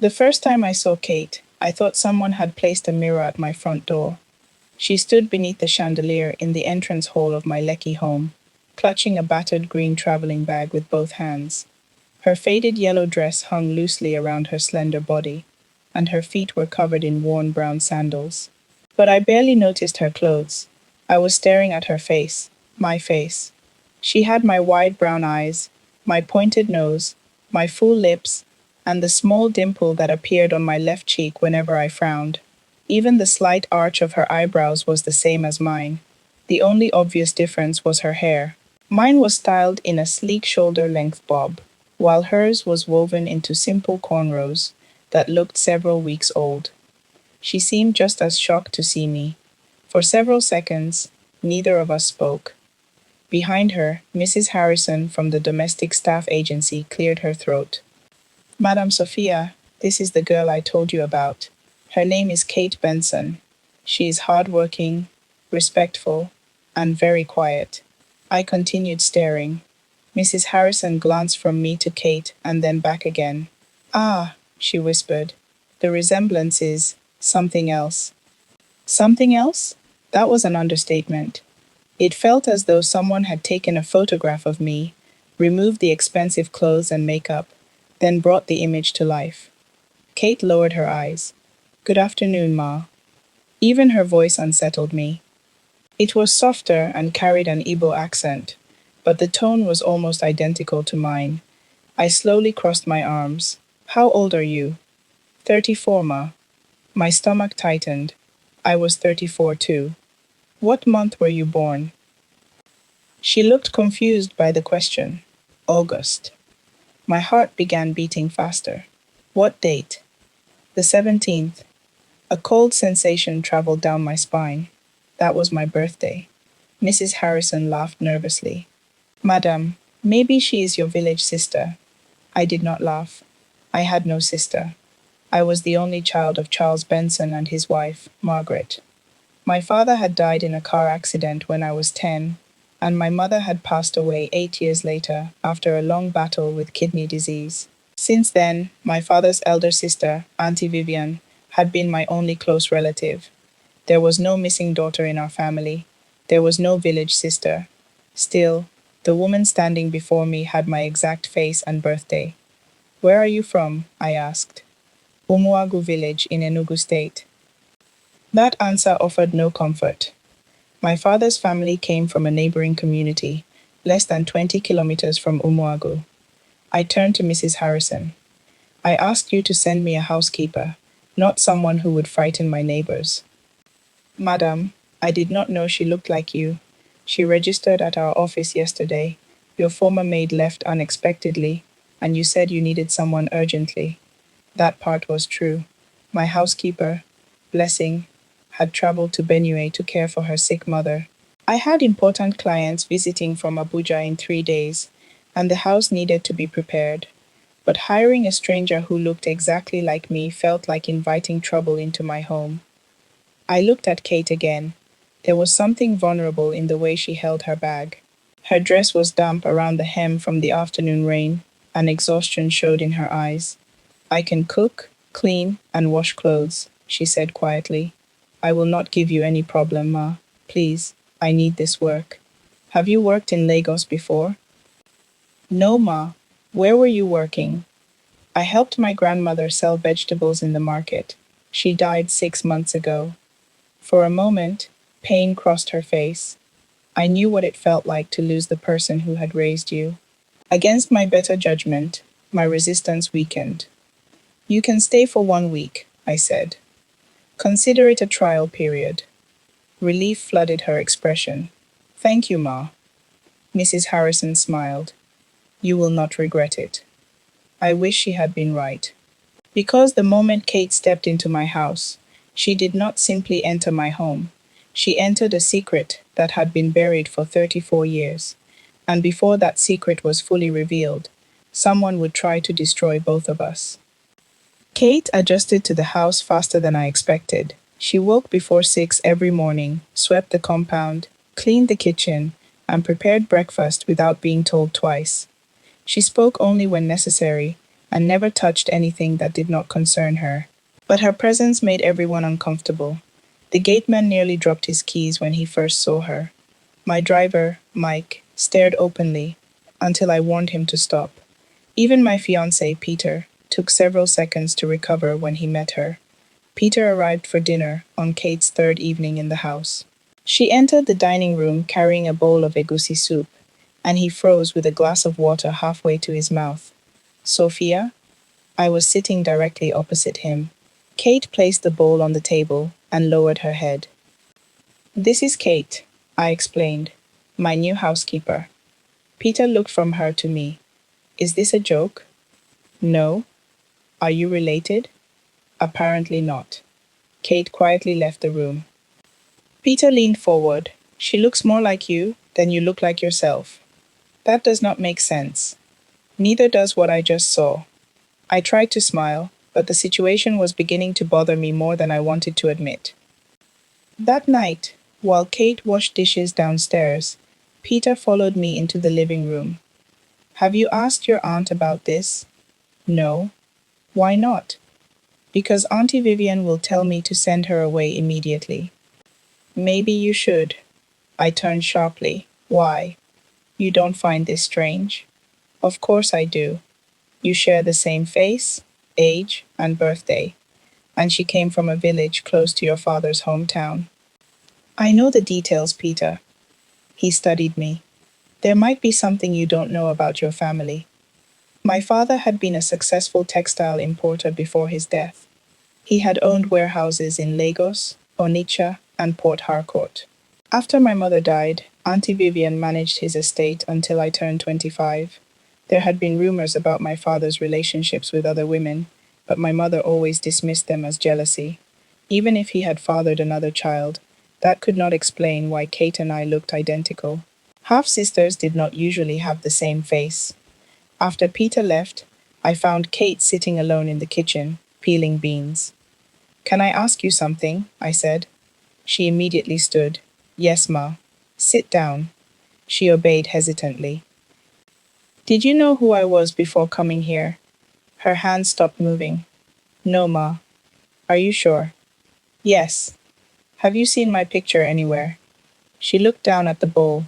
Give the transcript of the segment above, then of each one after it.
The first time I saw Kate, I thought someone had placed a mirror at my front door. She stood beneath the chandelier in the entrance hall of my Lekki home, clutching a battered green traveling bag with both hands. Her faded yellow dress hung loosely around her slender body, and her feet were covered in worn brown sandals. But I barely noticed her clothes. I was staring at her face, my face. She had my wide brown eyes, my pointed nose, my full lips, and the small dimple that appeared on my left cheek whenever I frowned. Even the slight arch of her eyebrows was the same as mine. The only obvious difference was her hair. Mine was styled in a sleek shoulder-length bob, while hers was woven into simple cornrows that looked several weeks old. She seemed just as shocked to see me. For several seconds, neither of us spoke. Behind her, Mrs. Harrison from the domestic staff agency cleared her throat. Madam Sophia, this is the girl I told you about. Her name is Kate Benson. She is hardworking, respectful, and very quiet. I continued staring. Mrs. Harrison glanced from me to Kate and then back again. Ah, she whispered. The resemblance is something else. Something else? That was an understatement. It felt as though someone had taken a photograph of me, removed the expensive clothes and makeup, then brought the image to life. Kate lowered her eyes. Good afternoon, Ma. Even her voice unsettled me. It was softer and carried an Igbo accent, but the tone was almost identical to mine. I slowly crossed my arms. How old are you? 34, Ma. My stomach tightened. I was 34 too. What month were you born? She looked confused by the question. August. My heart began beating faster. What date? The 17th. A cold sensation traveled down my spine. That was my birthday. Mrs. Harrison laughed nervously. Madam, maybe she is your village sister. I did not laugh. I had no sister. I was the only child of Charles Benson and his wife, Margaret. My father had died in a car accident when I was 10, and my mother had passed away 8 years later after a long battle with kidney disease. Since then, my father's elder sister, Auntie Vivian, had been my only close relative. There was no missing daughter in our family. There was no village sister. Still, the woman standing before me had my exact face and birthday. Where are you from? I asked. Umuagu village in Enugu State. That answer offered no comfort. My father's family came from a neighboring community, less than 20 kilometers from Umuagu. I turned to Mrs. Harrison. I asked you to send me a housekeeper, not someone who would frighten my neighbors. Madam, I did not know she looked like you. She registered at our office yesterday. Your former maid left unexpectedly, and you said you needed someone urgently. That part was true. My housekeeper, Blessing, had traveled to Benue to care for her sick mother. I had important clients visiting from Abuja in 3 days, and the house needed to be prepared. But hiring a stranger who looked exactly like me felt like inviting trouble into my home. I looked at Kate again. There was something vulnerable in the way she held her bag. Her dress was damp around the hem from the afternoon rain, and exhaustion showed in her eyes. I can cook, clean, and wash clothes, she said quietly. I will not give you any problem, Ma. Please, I need this work. Have you worked in Lagos before? No, Ma. Where were you working? I helped my grandmother sell vegetables in the market. She died 6 months ago. For a moment, pain crossed her face. I knew what it felt like to lose the person who had raised you. Against my better judgment, my resistance weakened. You can stay for 1 week, I said. Consider it a trial period. Relief flooded her expression. Thank you, Ma. Mrs. Harrison smiled. You will not regret it. I wish she had been right. Because the moment Kate stepped into my house, she did not simply enter my home. She entered a secret that had been buried for 34 years. And before that secret was fully revealed, someone would try to destroy both of us. Kate adjusted to the house faster than I expected. She woke before 6 every morning, swept the compound, cleaned the kitchen, and prepared breakfast without being told twice. She spoke only when necessary, and never touched anything that did not concern her. But her presence made everyone uncomfortable. The gateman nearly dropped his keys when he first saw her. My driver, Mike, stared openly until I warned him to stop. Even my fiancé, Peter, took several seconds to recover when he met her. Peter arrived for dinner on Kate's third evening in the house. She entered the dining room carrying a bowl of egusi soup, and he froze with a glass of water halfway to his mouth. Sophia? I was sitting directly opposite him. Kate placed the bowl on the table and lowered her head. This is Kate, I explained, my new housekeeper. Peter looked from her to me. Is this a joke? No. Are you related? Apparently not. Kate quietly left the room. Peter leaned forward. She looks more like you than you look like yourself. That does not make sense. Neither does what I just saw. I tried to smile, but the situation was beginning to bother me more than I wanted to admit. That night, while Kate washed dishes downstairs, Peter followed me into the living room. Have you asked your aunt about this? No. Why not? Because Auntie Vivian will tell me to send her away immediately. Maybe you should. I turned sharply. Why? You don't find this strange? Of course I do. You share the same face, age, and birthday, and she came from a village close to your father's hometown. I know the details, Peter. He studied me. There might be something you don't know about your family. My father had been a successful textile importer before his death. He had owned warehouses in Lagos, Onitsha, and Port Harcourt. After my mother died, Auntie Vivian managed his estate until I turned 25. There had been rumors about my father's relationships with other women, but my mother always dismissed them as jealousy. Even if he had fathered another child, that could not explain why Kate and I looked identical. Half-sisters did not usually have the same face. After Peter left, I found Kate sitting alone in the kitchen, peeling beans. Can I ask you something? I said. She immediately stood. Yes, Ma. Sit down. She obeyed hesitantly. Did you know who I was before coming here? Her hand stopped moving. No, Ma. Are you sure? Yes. Have you seen my picture anywhere? She looked down at the bowl.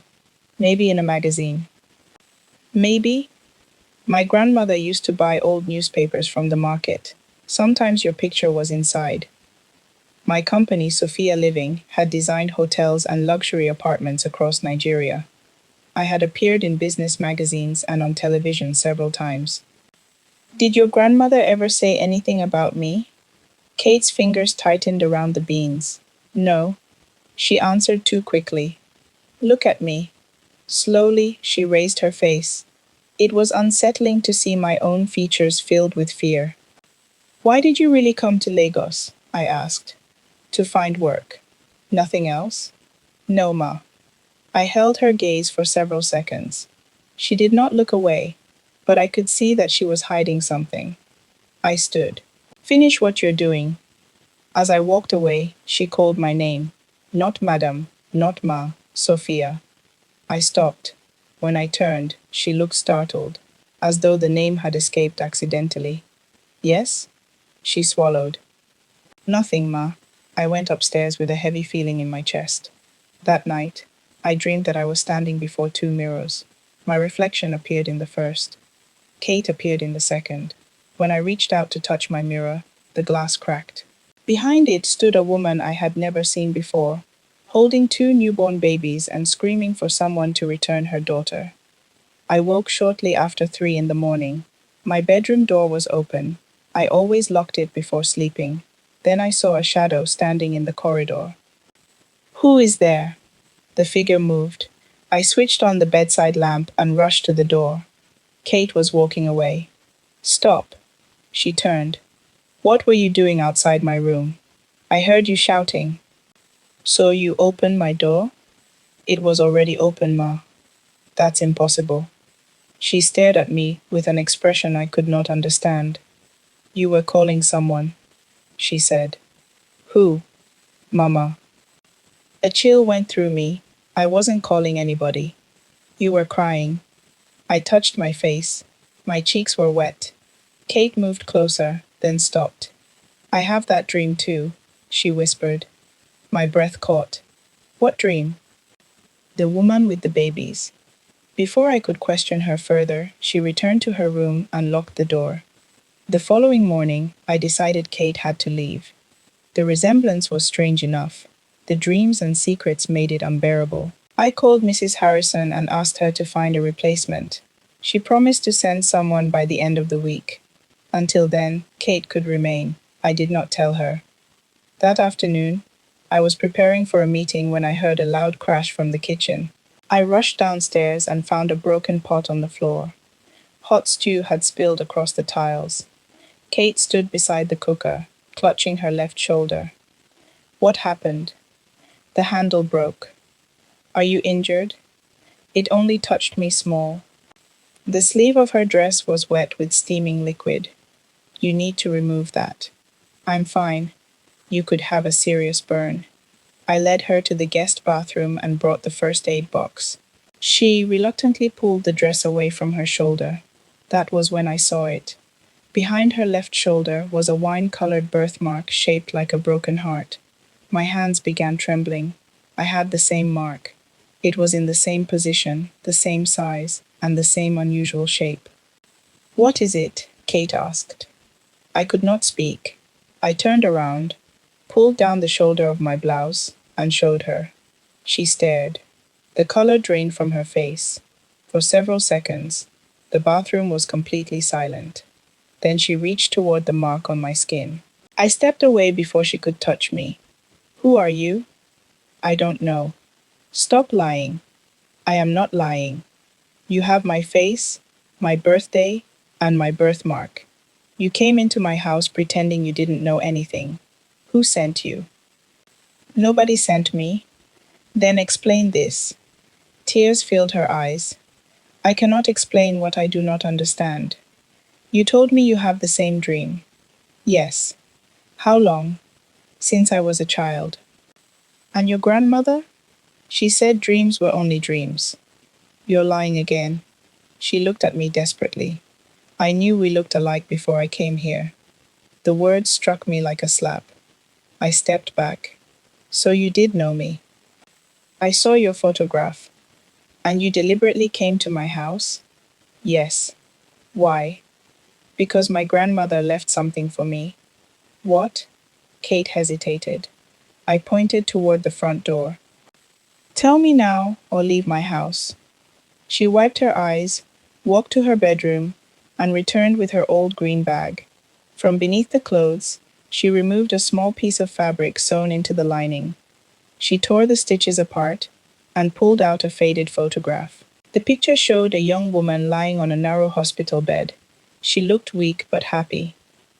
Maybe in a magazine. Maybe? My grandmother used to buy old newspapers from the market. Sometimes your picture was inside. My company, Sofia Living, had designed hotels and luxury apartments across Nigeria. I had appeared in business magazines and on television several times. Did your grandmother ever say anything about me? Kate's fingers tightened around the beans. No. She answered too quickly. Look at me. Slowly, she raised her face. It was unsettling to see my own features filled with fear. Why did you really come to Lagos? I asked. To find work. Nothing else? No, Ma. I held her gaze for several seconds. She did not look away, but I could see that she was hiding something. I stood. Finish what you're doing. As I walked away, she called my name. Not Madam, not Ma, Sophia. I stopped. When I turned, she looked startled, as though the name had escaped accidentally. Yes? She swallowed. Nothing, Ma. I went upstairs with a heavy feeling in my chest. That night, I dreamed that I was standing before two mirrors. My reflection appeared in the first. Kate appeared in the second. When I reached out to touch my mirror, the glass cracked. Behind it stood a woman I had never seen before, holding two newborn babies and screaming for someone to return her daughter. I woke shortly after 3 in the morning. My bedroom door was open. I always locked it before sleeping. Then I saw a shadow standing in the corridor. Who is there? The figure moved. I switched on the bedside lamp and rushed to the door. Kate was walking away. Stop. She turned. What were you doing outside my room? I heard you shouting. So you opened my door? It was already open, Ma. That's impossible. She stared at me with an expression I could not understand. You were calling someone, she said. Who? Mama. A chill went through me. I wasn't calling anybody. You were crying. I touched my face. My cheeks were wet. Kate moved closer, then stopped. I have that dream too, she whispered. My breath caught. What dream? The woman with the babies. Before I could question her further, she returned to her room and locked the door. The following morning, I decided Kate had to leave. The resemblance was strange enough. The dreams and secrets made it unbearable. I called Mrs. Harrison and asked her to find a replacement. She promised to send someone by the end of the week. Until then, Kate could remain. I did not tell her. That afternoon, I was preparing for a meeting when I heard a loud crash from the kitchen. I rushed downstairs and found a broken pot on the floor. Hot stew had spilled across the tiles. Kate stood beside the cooker, clutching her left shoulder. What happened? The handle broke. Are you injured? It only touched me small. The sleeve of her dress was wet with steaming liquid. You need to remove that. I'm fine. You could have a serious burn. I led her to the guest bathroom and brought the first aid box. She reluctantly pulled the dress away from her shoulder. That was when I saw it. Behind her left shoulder was a wine-colored birthmark shaped like a broken heart. My hands began trembling. I had the same mark. It was in the same position, the same size, and the same unusual shape. What is it? Kate asked. I could not speak. I turned around, pulled down the shoulder of my blouse, and showed her. She stared. The color drained from her face. For several seconds, the bathroom was completely silent. Then she reached toward the mark on my skin. I stepped away before she could touch me. Who are you? I don't know. Stop lying. I am not lying. You have my face, my birthday, and my birthmark. You came into my house pretending you didn't know anything. Who sent you? Nobody sent me. Then explain this. Tears filled her eyes. I cannot explain what I do not understand. You told me you have the same dream. Yes. How long? Since I was a child. And your grandmother? She said dreams were only dreams. You're lying again. She looked at me desperately. I knew we looked alike before I came here. The words struck me like a slap. I stepped back. So you did know me. I saw your photograph. And you deliberately came to my house? Yes. Why? Because my grandmother left something for me. What? Kate hesitated. I pointed toward the front door. Tell me now, or leave my house. She wiped her eyes, walked to her bedroom, and returned with her old green bag. From beneath the clothes, she removed a small piece of fabric sewn into the lining. She tore the stitches apart and pulled out a faded photograph. The picture showed a young woman lying on a narrow hospital bed. She looked weak but happy.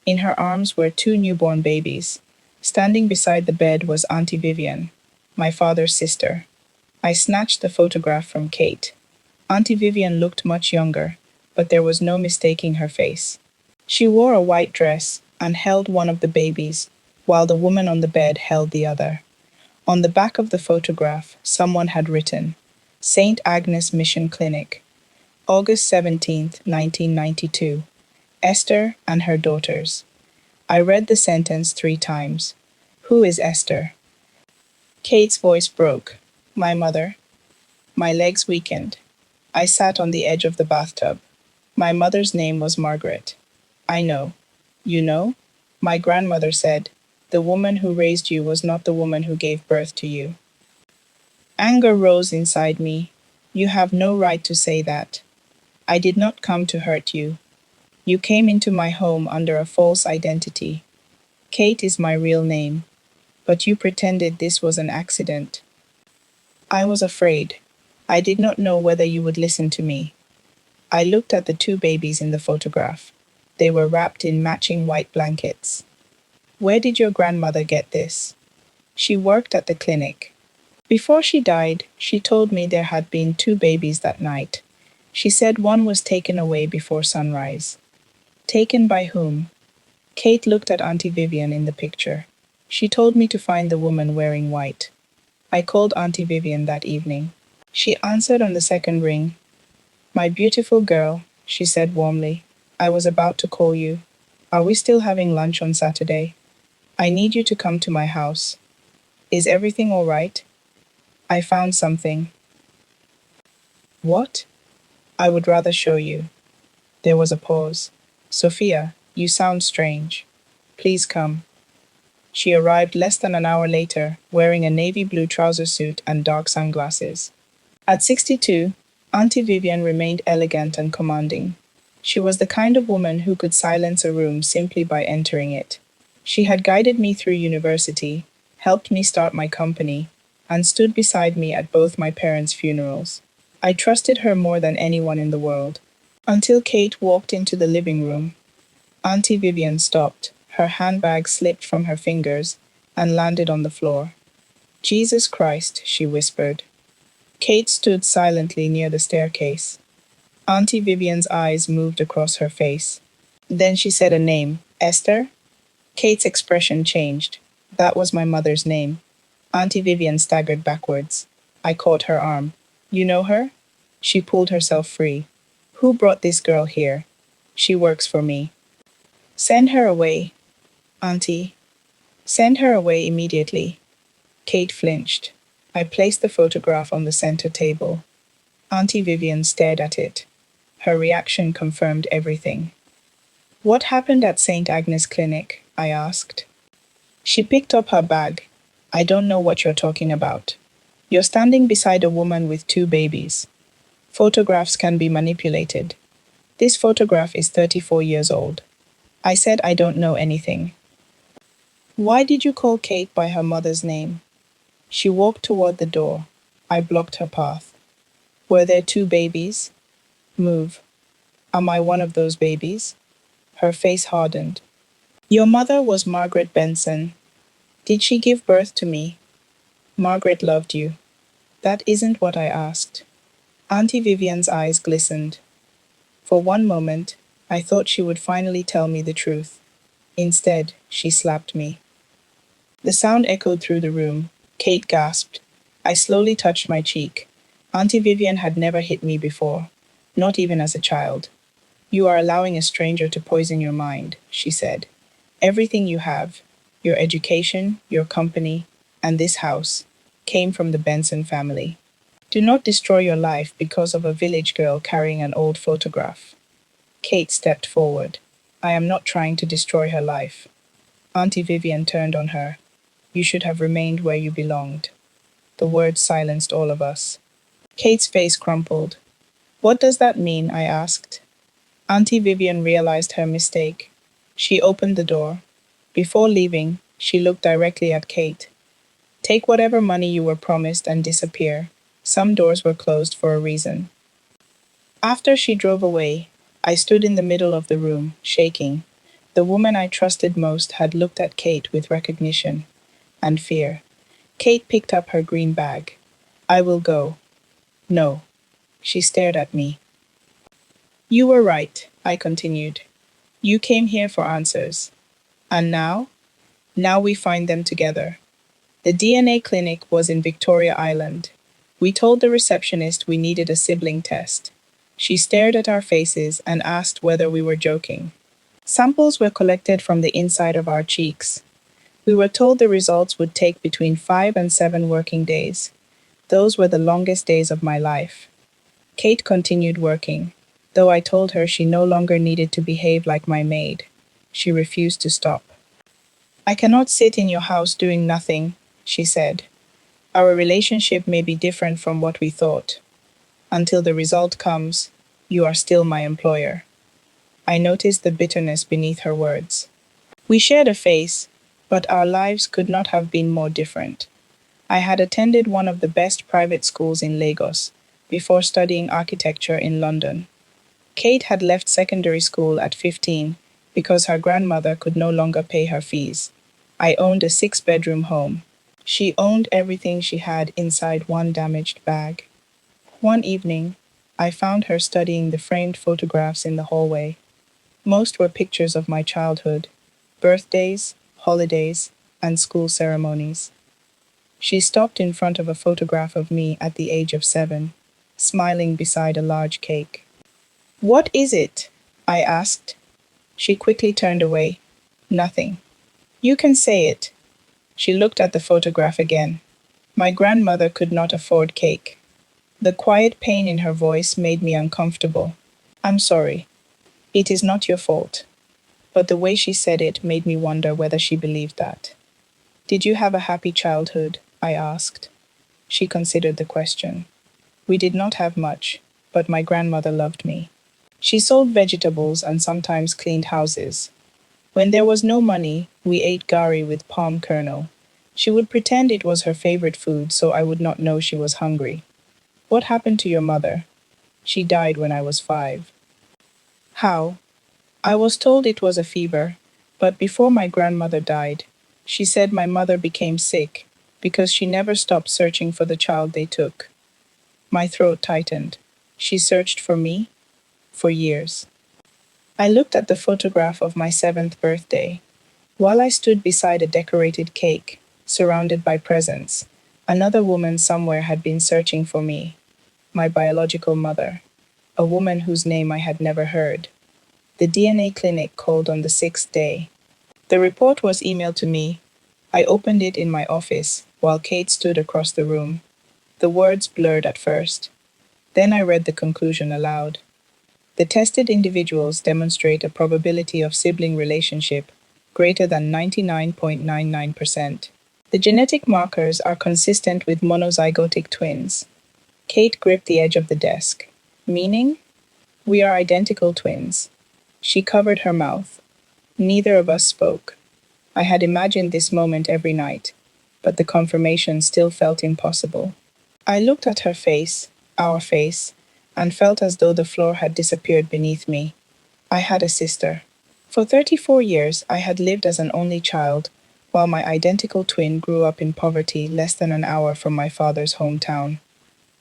In her arms were two newborn babies. Standing beside the bed was Auntie Vivian, my father's sister. I snatched the photograph from Kate. Auntie Vivian looked much younger, but there was no mistaking her face. She wore a white dress and held one of the babies, while the woman on the bed held the other. On the back of the photograph, someone had written, St. Agnes Mission Clinic, August 17th, 1992. Esther and her daughters. I read the sentence 3 times. Who is Esther? Kate's voice broke. My mother. My legs weakened. I sat on the edge of the bathtub. My mother's name was Margaret. I know. You know? My grandmother said, the woman who raised you was not the woman who gave birth to you. Anger rose inside me. You have no right to say that. I did not come to hurt you. You came into my home under a false identity. Kate is my real name, but you pretended this was an accident. I was afraid. I did not know whether you would listen to me. I looked at the 2 babies in the photograph. They were wrapped in matching white blankets. Where did your grandmother get this? She worked at the clinic. Before she died, she told me there had been 2 babies that night. She said one was taken away before sunrise. Taken by whom? Kate looked at Auntie Vivian in the picture. She told me to find the woman wearing white. I called Auntie Vivian that evening. She answered on the second ring. My beautiful girl, she said warmly. I was about to call you. Are we still having lunch on Saturday? I need you to come to my house. Is everything all right? I found something. What? I would rather show you. There was a pause. Sophia, you sound strange. Please come. She arrived less than an hour later, wearing a navy blue trouser suit and dark sunglasses. At 62, Auntie Vivian remained elegant and commanding. She was the kind of woman who could silence a room simply by entering it. She had guided me through university, helped me start my company, and stood beside me at both my parents' funerals. I trusted her more than anyone in the world. Until Kate walked into the living room. Auntie Vivian stopped. Her handbag slipped from her fingers and landed on the floor. Jesus Christ, she whispered. Kate stood silently near the staircase. Auntie Vivian's eyes moved across her face. Then she said a name, Esther? Kate's expression changed. That was my mother's name. Auntie Vivian staggered backwards. I caught her arm. You know her? She pulled herself free. Who brought this girl here? She works for me. Send her away, Auntie. Send her away immediately. Kate flinched. I placed the photograph on the center table. Auntie Vivian stared at it. Her reaction confirmed everything. What happened at St. Agnes Clinic? I asked. She picked up her bag. I don't know what you're talking about. You're standing beside a woman with two babies. Photographs can be manipulated. This photograph is 34 years old. I said I don't know anything. Why did you call Kate by her mother's name? She walked toward the door. I blocked her path. Were there two babies? Move. Am I one of those babies? Her face hardened. Your mother was Margaret Benson. Did she give birth to me? Margaret loved you. That isn't what I asked. Auntie Vivian's eyes glistened. For one moment, I thought she would finally tell me the truth. Instead, she slapped me. The sound echoed through the room. Kate gasped. I slowly touched my cheek. Auntie Vivian had never hit me before, not even as a child. You are allowing a stranger to poison your mind, she said. Everything you have, your education, your company, and this house, came from the Benson family. Do not destroy your life because of a village girl carrying an old photograph. Kate stepped forward. I am not trying to destroy her life. Auntie Vivian turned on her. You should have remained where you belonged. The words silenced all of us. Kate's face crumpled. What does that mean? I asked. Auntie Vivian realized her mistake. She opened the door. Before leaving, she looked directly at Kate. Take whatever money you were promised and disappear. Some doors were closed for a reason. After she drove away, I stood in the middle of the room, shaking. The woman I trusted most had looked at Kate with recognition and fear. Kate picked up her green bag. I will go. No. She stared at me. You were right, I continued. You came here for answers. And now? Now we find them together. The DNA clinic was in Victoria Island. We told the receptionist we needed a sibling test. She stared at our faces and asked whether we were joking. Samples were collected from the inside of our cheeks. We were told the results would take between 5 and 7 working days. Those were the longest days of my life. Kate continued working, though I told her she no longer needed to behave like my maid. She refused to stop. I cannot sit in your house doing nothing, she said. Our relationship may be different from what we thought. Until the result comes, you are still my employer. I noticed the bitterness beneath her words. We shared a face, but our lives could not have been more different. I had attended one of the best private schools in Lagos before studying architecture in London. Kate had left secondary school at 15 because her grandmother could no longer pay her fees. I owned a 6-bedroom home. She owned everything she had inside one damaged bag. One evening, I found her studying the framed photographs in the hallway. Most were pictures of my childhood, birthdays, holidays, and school ceremonies. She stopped in front of a photograph of me at the age of 7, smiling beside a large cake. What is it? I asked. She quickly turned away. Nothing. You can say it. She looked at the photograph again. My grandmother could not afford cake. The quiet pain in her voice made me uncomfortable. I'm sorry. It is not your fault. But the way she said it made me wonder whether she believed that. Did you have a happy childhood? I asked. She considered the question. We did not have much, but my grandmother loved me. She sold vegetables and sometimes cleaned houses. When there was no money, we ate gari with palm kernel. She would pretend it was her favorite food so I would not know she was hungry. What happened to your mother? She died when I was 5. How? I was told it was a fever, but before my grandmother died, she said my mother became sick because she never stopped searching for the child they took. My throat tightened. She searched for me for years. I looked at the photograph of my 7th birthday. While I stood beside a decorated cake, surrounded by presents, another woman somewhere had been searching for me, my biological mother, a woman whose name I had never heard. The DNA clinic called on the 6th day. The report was emailed to me. I opened it in my office while Kate stood across the room. The words blurred at first. Then I read the conclusion aloud. The tested individuals demonstrate a probability of sibling relationship greater than 99.99%. The genetic markers are consistent with monozygotic twins. Kate gripped the edge of the desk. Meaning? We are identical twins. She covered her mouth. Neither of us spoke. I had imagined this moment every night, but the confirmation still felt impossible. I looked at her face, our face, and felt as though the floor had disappeared beneath me. I had a sister. For 34 years, I had lived as an only child, while my identical twin grew up in poverty less than an hour from my father's hometown.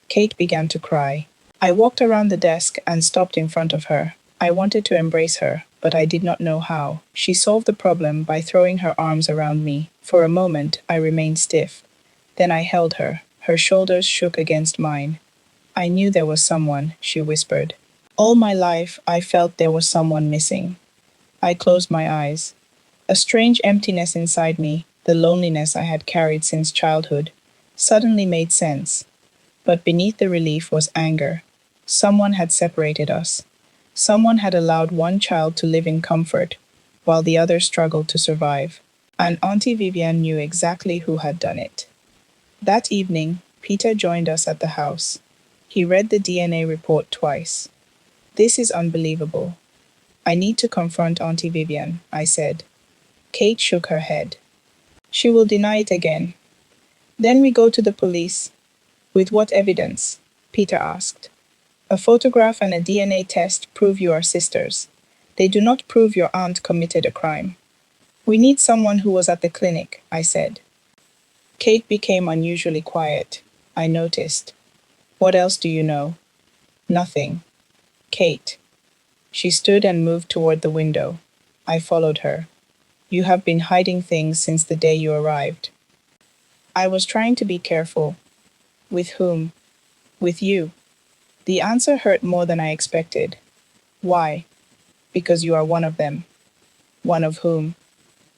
Kate began to cry. I walked around the desk and stopped in front of her. I wanted to embrace her, but I did not know how. She solved the problem by throwing her arms around me. For a moment, I remained stiff. Then I held her. Her shoulders shook against mine. I knew there was someone, she whispered. All my life, I felt there was someone missing. I closed my eyes. A strange emptiness inside me, the loneliness I had carried since childhood, suddenly made sense. But beneath the relief was anger. Someone had separated us. Someone had allowed one child to live in comfort, while the other struggled to survive. And Auntie Vivienne knew exactly who had done it. That evening, Peter joined us at the house. He read the DNA report twice. This is unbelievable. I need to confront Auntie Vivienne, I said. Kate shook her head. She will deny it again. Then we go to the police. With what evidence? Peter asked. A photograph and a DNA test prove you are sisters. They do not prove your aunt committed a crime. We need someone who was at the clinic, I said. Kate became unusually quiet. I noticed. What else do you know? Nothing. Kate. She stood and moved toward the window. I followed her. You have been hiding things since the day you arrived. I was trying to be careful. With whom? With you. The answer hurt more than I expected. Why? Because you are one of them. One of whom?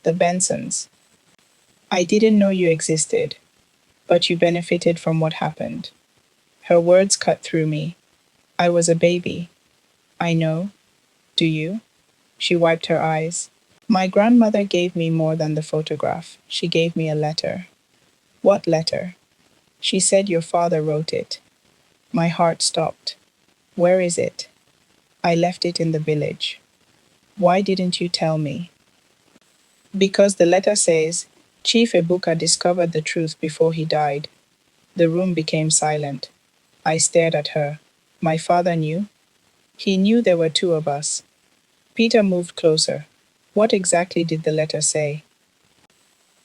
The Bensons. I didn't know you existed, but you benefited from what happened. Her words cut through me. I was a baby. I know. Do you? She wiped her eyes. My grandmother gave me more than the photograph. She gave me a letter. What letter? She said your father wrote it. My heart stopped. Where is it? I left it in the village. Why didn't you tell me? Because the letter says, Chief Ebuka discovered the truth before he died. The room became silent. I stared at her. My father knew? He knew there were two of us. Peter moved closer. What exactly did the letter say?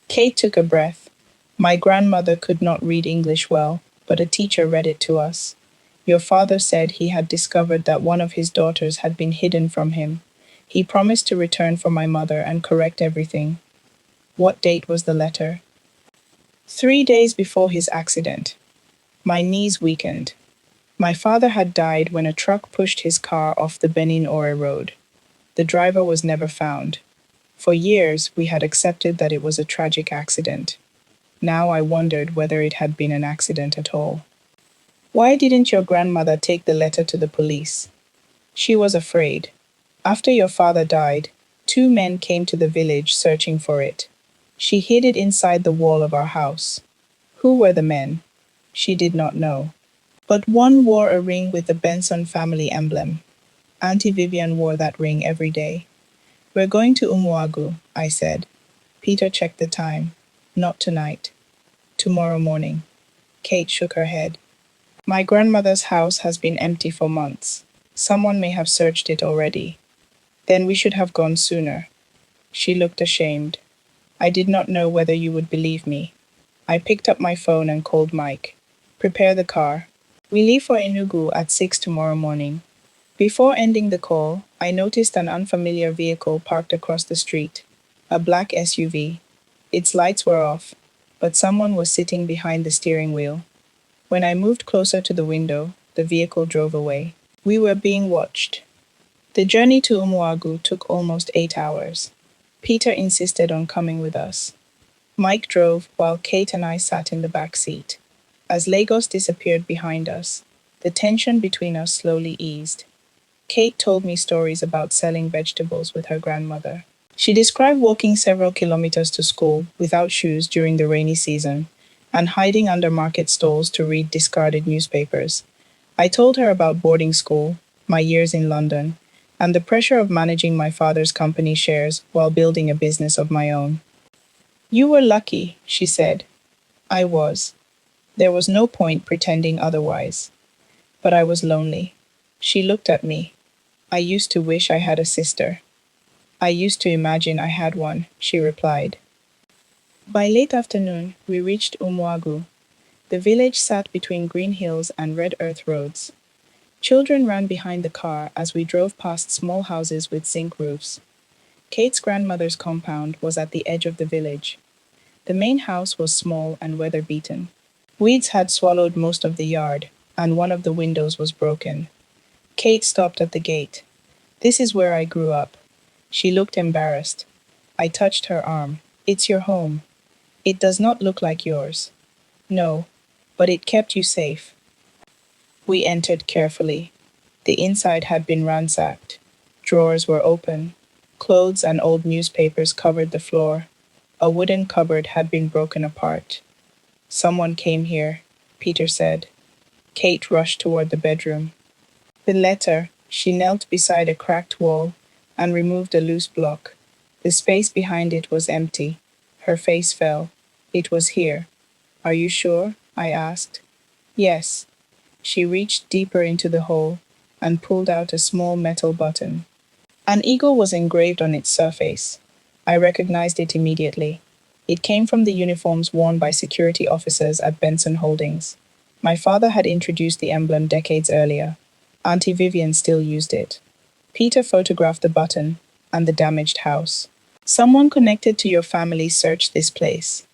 Kate took a breath. My grandmother could not read English well, but a teacher read it to us. Your father said he had discovered that one of his daughters had been hidden from him. He promised to return for my mother and correct everything. What date was the letter? 3 days before his accident. My knees weakened. My father had died when a truck pushed his car off the Benin Ore road. The driver was never found. For years, we had accepted that it was a tragic accident. Now I wondered whether it had been an accident at all. Why didn't your grandmother take the letter to the police? She was afraid. After your father died, two men came to the village searching for it. She hid it inside the wall of our house. Who were the men? She did not know. But one wore a ring with the Benson family emblem. Auntie Vivian wore that ring every day. We're going to Umuagu, I said. Peter checked the time. Not tonight. Tomorrow morning. Kate shook her head. My grandmother's house has been empty for months. Someone may have searched it already. Then we should have gone sooner. She looked ashamed. I did not know whether you would believe me. I picked up my phone and called Mike. Prepare the car. We leave for Enugu at 6 tomorrow morning. Before ending the call, I noticed an unfamiliar vehicle parked across the street. A black SUV. Its lights were off, but someone was sitting behind the steering wheel. When I moved closer to the window, the vehicle drove away. We were being watched. The journey to Umuagu took almost 8 hours. Peter insisted on coming with us. Mike drove while Kate and I sat in the back seat. As Lagos disappeared behind us, the tension between us slowly eased. Kate told me stories about selling vegetables with her grandmother. She described walking several kilometers to school without shoes during the rainy season and hiding under market stalls to read discarded newspapers. I told her about boarding school, my years in London, and the pressure of managing my father's company shares while building a business of my own. You were lucky, she said. I was. There was no point pretending otherwise. But I was lonely. She looked at me. I used to wish I had a sister. I used to imagine I had one, she replied. By late afternoon, we reached Umuagu. The village sat between green hills and red earth roads. Children ran behind the car as we drove past small houses with zinc roofs. Kate's grandmother's compound was at the edge of the village. The main house was small and weather-beaten. Weeds had swallowed most of the yard, and one of the windows was broken. Kate stopped at the gate. This is where I grew up. She looked embarrassed. I touched her arm. It's your home. It does not look like yours. No, but it kept you safe. We entered carefully. The inside had been ransacked. Drawers were open. Clothes and old newspapers covered the floor. A wooden cupboard had been broken apart. Someone came here, Peter said. Kate rushed toward the bedroom. The letter, she knelt beside a cracked wall and removed a loose block. The space behind it was empty. Her face fell. It was here. Are you sure? I asked. Yes. She reached deeper into the hole and pulled out a small metal button. An eagle was engraved on its surface. I recognized it immediately. It came from the uniforms worn by security officers at Benson Holdings. My father had introduced the emblem decades earlier. Auntie Vivian still used it. Peter photographed the button and the damaged house. Someone connected to your family searched this place.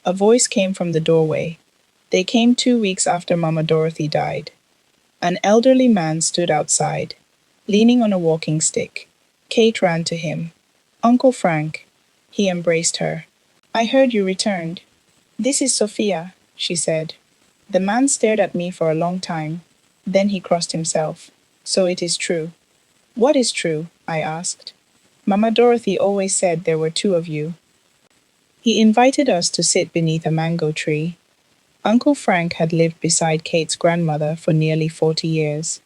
A voice came from the doorway. They came 2 weeks after Mama Dorothy died. An elderly man stood outside, leaning on a walking stick. Kate ran to him. Uncle Frank. He embraced her. I heard you returned. This is Sofia, she said. The man stared at me for a long time. Then he crossed himself. So it is true. What is true? I asked. Mama Dorothy always said there were two of you. He invited us to sit beneath a mango tree. Uncle Frank had lived beside Kate's grandmother for nearly 40 years.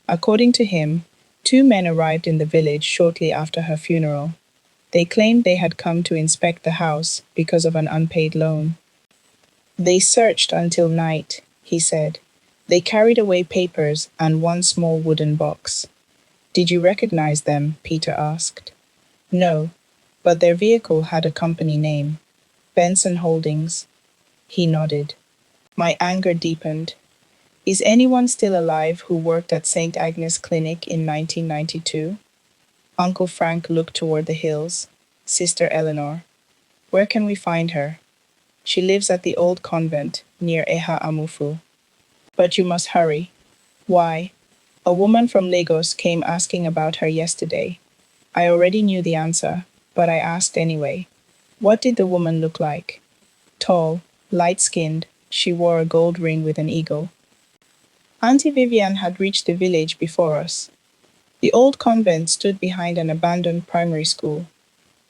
According to him, two men arrived in the village shortly after her funeral. They claimed they had come to inspect the house because of an unpaid loan. They searched until night, he said. They carried away papers and one small wooden box. Did you recognize them? Peter asked. No, but their vehicle had a company name. Benson Holdings. He nodded. My anger deepened. Is anyone still alive who worked at St. Agnes Clinic in 1992? Uncle Frank looked toward the hills. Sister Eleanor. Where can we find her? She lives at the old convent near Eha Amufu. But you must hurry. Why? A woman from Lagos came asking about her yesterday. I already knew the answer, but I asked anyway. What did the woman look like? Tall, light-skinned, she wore a gold ring with an eagle. Auntie Vivian had reached the village before us. The old convent stood behind an abandoned primary school.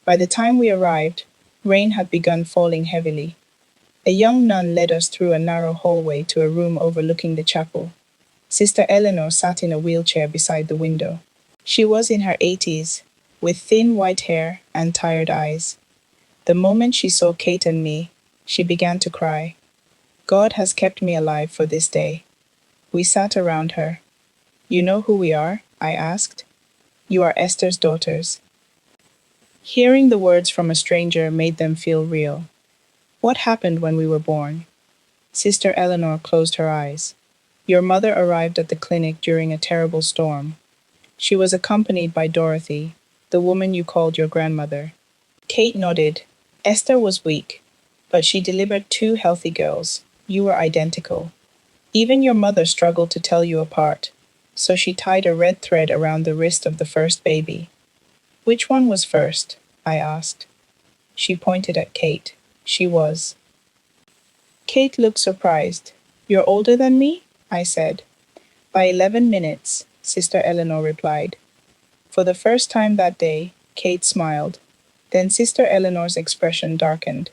By the time we arrived, rain had begun falling heavily. A young nun led us through a narrow hallway to a room overlooking the chapel. Sister Eleanor sat in a wheelchair beside the window. She was in her 80s, with thin white hair and tired eyes. The moment she saw Kate and me, she began to cry. God has kept me alive for this day. We sat around her. You know who we are? I asked. You are Esther's daughters. Hearing the words from a stranger made them feel real. What happened when we were born? Sister Eleanor closed her eyes. Your mother arrived at the clinic during a terrible storm. She was accompanied by Dorothy, the woman you called your grandmother. Kate nodded. Esther was weak, but she delivered two healthy girls. You were identical. Even your mother struggled to tell you apart, so she tied a red thread around the wrist of the first baby. Which one was first? I asked. She pointed at Kate. She was. Kate looked surprised. You're older than me? I said. By 11 minutes, Sister Eleanor replied. For the first time that day, Kate smiled. Then Sister Eleanor's expression darkened.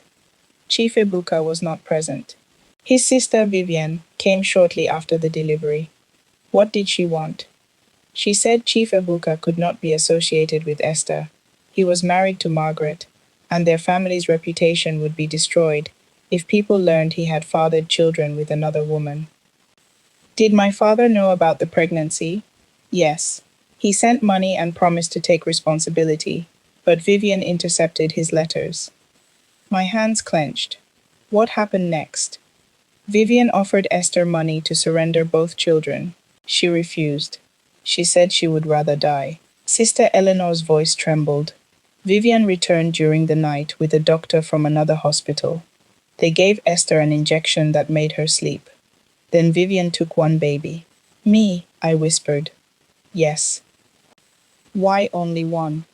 Chief Ibuka was not present. His sister Vivian came shortly after the delivery. What did she want? She said Chief Ibuka could not be associated with Esther. He was married to Margaret, and their family's reputation would be destroyed if people learned he had fathered children with another woman. Did my father know about the pregnancy? Yes. He sent money and promised to take responsibility, but Vivian intercepted his letters. My hands clenched. What happened next? Vivian offered Esther money to surrender both children. She refused. She said she would rather die. Sister Eleanor's voice trembled. Vivian returned during the night with a doctor from another hospital. They gave Esther an injection that made her sleep. Then Vivian took one baby. Me, I whispered. Yes. Why only one?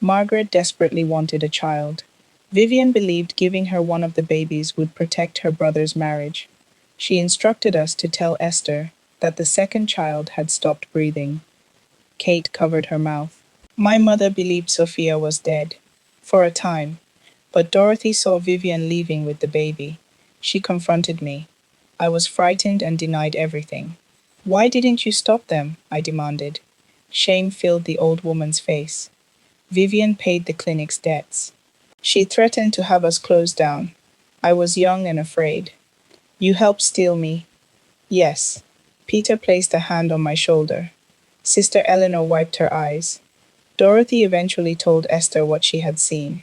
Margaret desperately wanted a child. Vivian believed giving her one of the babies would protect her brother's marriage. She instructed us to tell Esther that the second child had stopped breathing. Kate covered her mouth. My mother believed Sofia was dead. For a time. But Dorothy saw Vivian leaving with the baby. She confronted me. I was frightened and denied everything. Why didn't you stop them? I demanded. Shame filled the old woman's face. Vivian paid the clinic's debts. She threatened to have us closed down. I was young and afraid. You helped steal me. Yes. Peter placed a hand on my shoulder. Sister Eleanor wiped her eyes. Dorothy eventually told Esther what she had seen.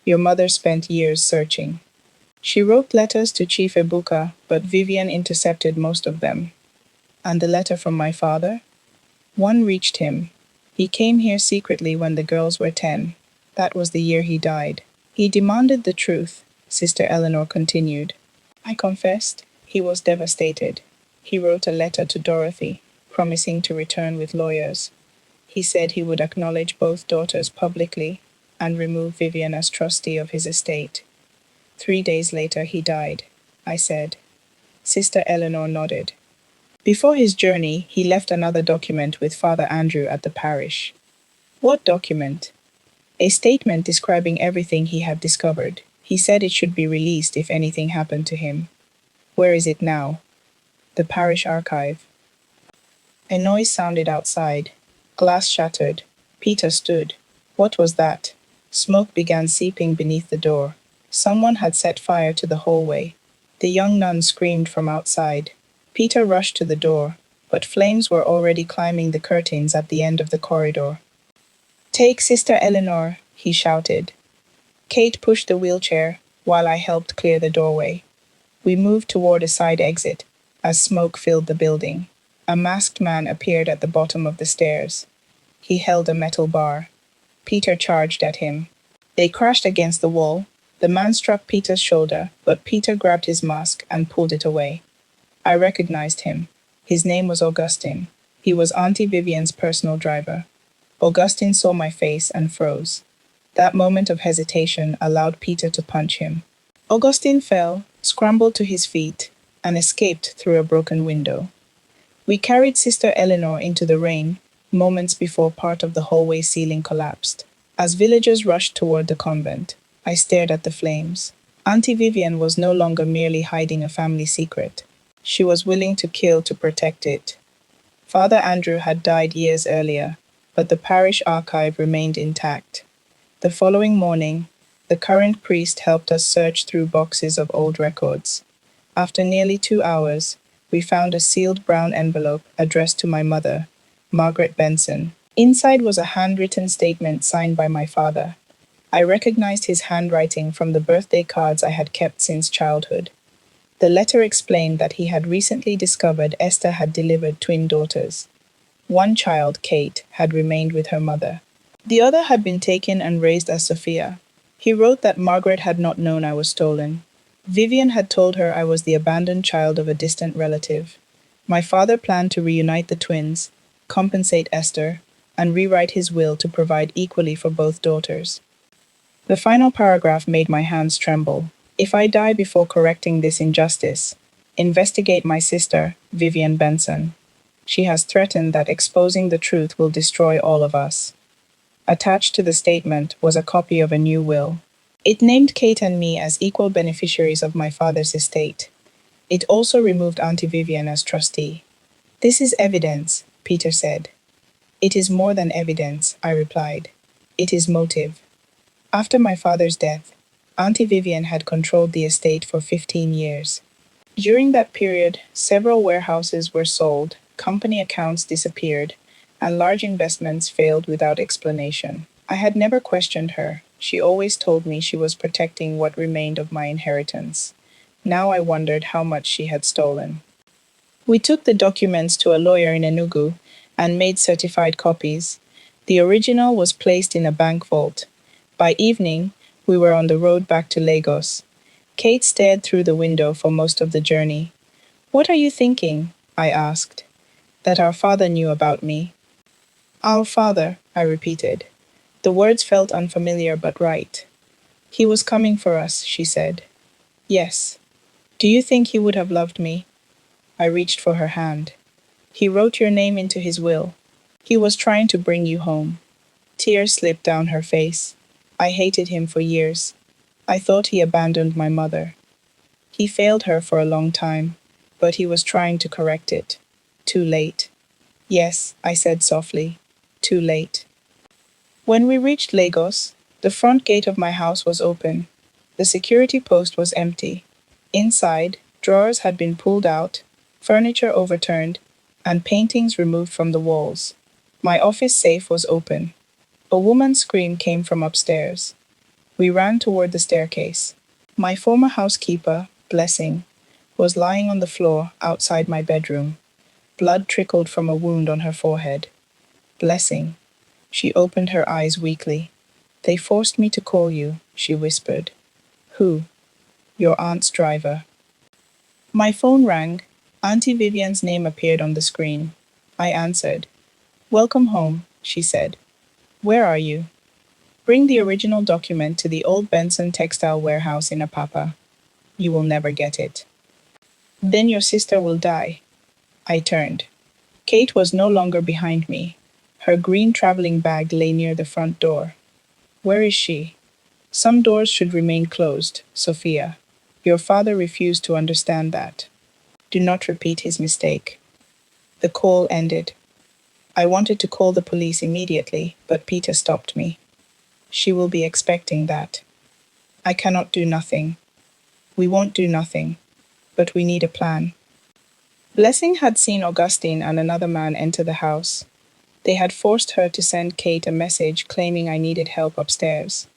Your mother spent years searching. She wrote letters to Chief Ibuka, but Vivian intercepted most of them. And the letter from my father? One reached him. He came here secretly when the girls were 10. That was the year he died. He demanded the truth, Sister Eleanor continued. I confessed. He was devastated. He wrote a letter to Dorothy, promising to return with lawyers. He said he would acknowledge both daughters publicly and remove Vivian as trustee of his estate. 3 days later he died, I said. Sister Eleanor nodded. Before his journey, he left another document with Father Andrew at the parish. What document? A statement describing everything he had discovered. He said it should be released if anything happened to him. Where is it now? The parish archive. A noise sounded outside. Glass shattered. Peter stood. What was that? Smoke began seeping beneath the door. Someone had set fire to the hallway. The young nun screamed from outside. Peter rushed to the door, but flames were already climbing the curtains at the end of the corridor. Take Sister Eleanor, he shouted. Kate pushed the wheelchair, while I helped clear the doorway. We moved toward a side exit, as smoke filled the building. A masked man appeared at the bottom of the stairs. He held a metal bar. Peter charged at him. They crashed against the wall. The man struck Peter's shoulder, but Peter grabbed his mask and pulled it away. I recognized him. His name was Augustine. He was Auntie Vivian's personal driver. Augustine saw my face and froze. That moment of hesitation allowed Peter to punch him. Augustine fell, scrambled to his feet, and escaped through a broken window. We carried Sister Eleanor into the rain, moments before part of the hallway ceiling collapsed. As villagers rushed toward the convent, I stared at the flames. Auntie Vivian was no longer merely hiding a family secret. She was willing to kill to protect it. Father Andrew had died years earlier, but the parish archive remained intact. The following morning, the current priest helped us search through boxes of old records. After nearly 2 hours, we found a sealed brown envelope addressed to my mother, Margaret Benson. Inside was a handwritten statement signed by my father. I recognized his handwriting from the birthday cards I had kept since childhood. The letter explained that he had recently discovered Esther had delivered twin daughters. One child, Kate, had remained with her mother. The other had been taken and raised as Sophia. He wrote that Margaret had not known I was stolen. Vivian had told her I was the abandoned child of a distant relative. My father planned to reunite the twins, compensate Esther, and rewrite his will to provide equally for both daughters. The final paragraph made my hands tremble. If I die before correcting this injustice, investigate my sister, Vivian Benson. She has threatened that exposing the truth will destroy all of us. Attached to the statement was a copy of a new will. It named Kate and me as equal beneficiaries of my father's estate. It also removed Auntie Vivian as trustee. This is evidence, Peter said. It is more than evidence, I replied. It is motive. After my father's death, Auntie Vivian had controlled the estate for 15 years. During that period, several warehouses were sold, company accounts disappeared, and large investments failed without explanation. I had never questioned her. She always told me she was protecting what remained of my inheritance. Now I wondered how much she had stolen. We took the documents to a lawyer in Enugu and made certified copies. The original was placed in a bank vault. By evening, we were on the road back to Lagos. Kate stared through the window for most of the journey. "What are you thinking?" I asked. "That our father knew about me." "Our father," I repeated. The words felt unfamiliar but right. "He was coming for us," she said. "Yes. Do you think he would have loved me?" I reached for her hand. "He wrote your name into his will. He was trying to bring you home." Tears slipped down her face. I hated him for years. I thought he abandoned my mother. He failed her for a long time, but he was trying to correct it. Too late. "Yes," I said softly. "Too late." When we reached Lagos, the front gate of my house was open. The security post was empty. Inside, drawers had been pulled out, furniture overturned, and paintings removed from the walls. My office safe was open. A woman's scream came from upstairs. We ran toward the staircase. My former housekeeper, Blessing, was lying on the floor outside my bedroom. Blood trickled from a wound on her forehead. "Blessing." She opened her eyes weakly. "They forced me to call you," she whispered. "Who?" "Your aunt's driver." My phone rang. Auntie Vivian's name appeared on the screen. I answered. "Welcome home," she said. "Where are you?" "Bring the original document to the old Benson textile warehouse in Apapa. You will never get it." "Then your sister will die." I turned. Kate was no longer behind me. Her green traveling bag lay near the front door. "Where is she?" "Some doors should remain closed, Sophia. Your father refused to understand that. Do not repeat his mistake." The call ended. I wanted to call the police immediately, but Peter stopped me. "She will be expecting that." "I cannot do nothing." "We won't do nothing, but we need a plan." Blessing had seen Augustine and another man enter the house. They had forced her to send Kate a message claiming I needed help upstairs.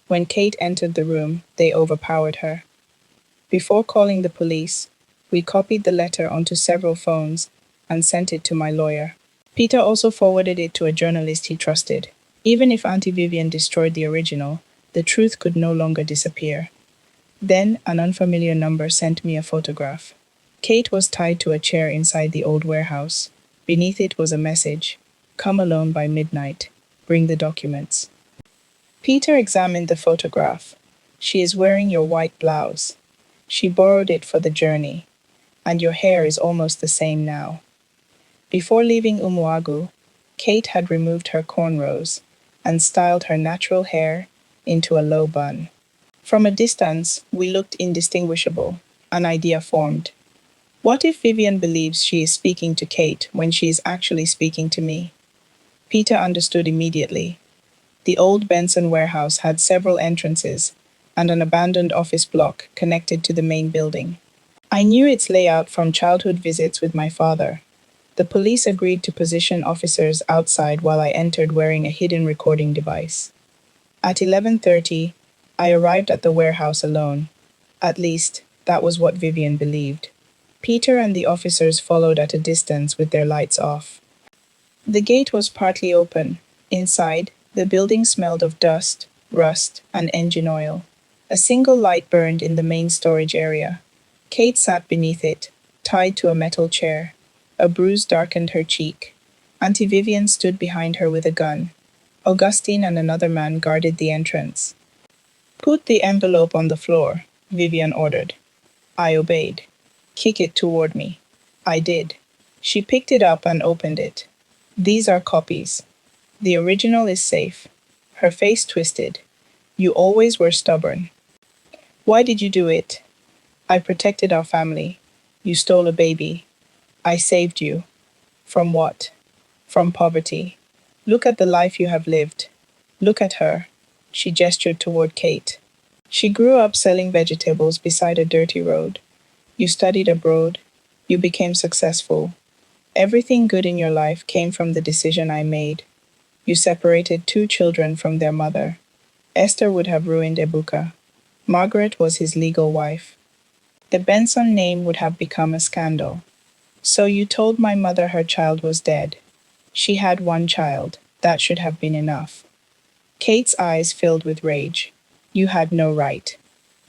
When Kate entered the room, they overpowered her. Before calling the police, we copied the letter onto several phones and sent it to my lawyer. Peter also forwarded it to a journalist he trusted. Even if Auntie Vivian destroyed the original, the truth could no longer disappear. Then an unfamiliar number sent me a photograph. Kate was tied to a chair inside the old warehouse. Beneath it was a message: "Come alone by midnight." Bring the documents. Peter examined the photograph. She is wearing your white blouse. She borrowed it for the journey, and your hair is almost the same now. Before leaving Umuagu, Kate had removed her cornrows and styled her natural hair into a low bun. From a distance, we looked indistinguishable. An idea formed. What if Vivian believes she is speaking to Kate when she is actually speaking to me? Peter understood immediately. The old Benson warehouse had several entrances and an abandoned office block connected to the main building. I knew its layout from childhood visits with my father. The police agreed to position officers outside while I entered wearing a hidden recording device. At 11:30, I arrived at the warehouse alone. At least, that was what Vivian believed. Peter and the officers followed at a distance with their lights off. The gate was partly open. Inside, the building smelled of dust, rust, and engine oil. A single light burned in the main storage area. Kate sat beneath it, tied to a metal chair. A bruise darkened her cheek. Auntie Vivian stood behind her with a gun. Augustine and another man guarded the entrance. Put the envelope on the floor, Vivian ordered. I obeyed. Kick it toward me. I did. She picked it up and opened it. These are copies. The original is safe. Her face twisted. You always were stubborn. Why did you do it? I protected our family. You stole a baby. I saved you. From what? From poverty. Look at the life you have lived. Look at her. She gestured toward Kate. She grew up selling vegetables beside a dirty road. You studied abroad. You became successful. Everything good in your life came from the decision I made. You separated two children from their mother. Esther would have ruined Ebuka. Margaret was his legal wife. The Benson name would have become a scandal. So you told my mother her child was dead. She had one child. That should have been enough. Kate's eyes filled with rage. You had no right.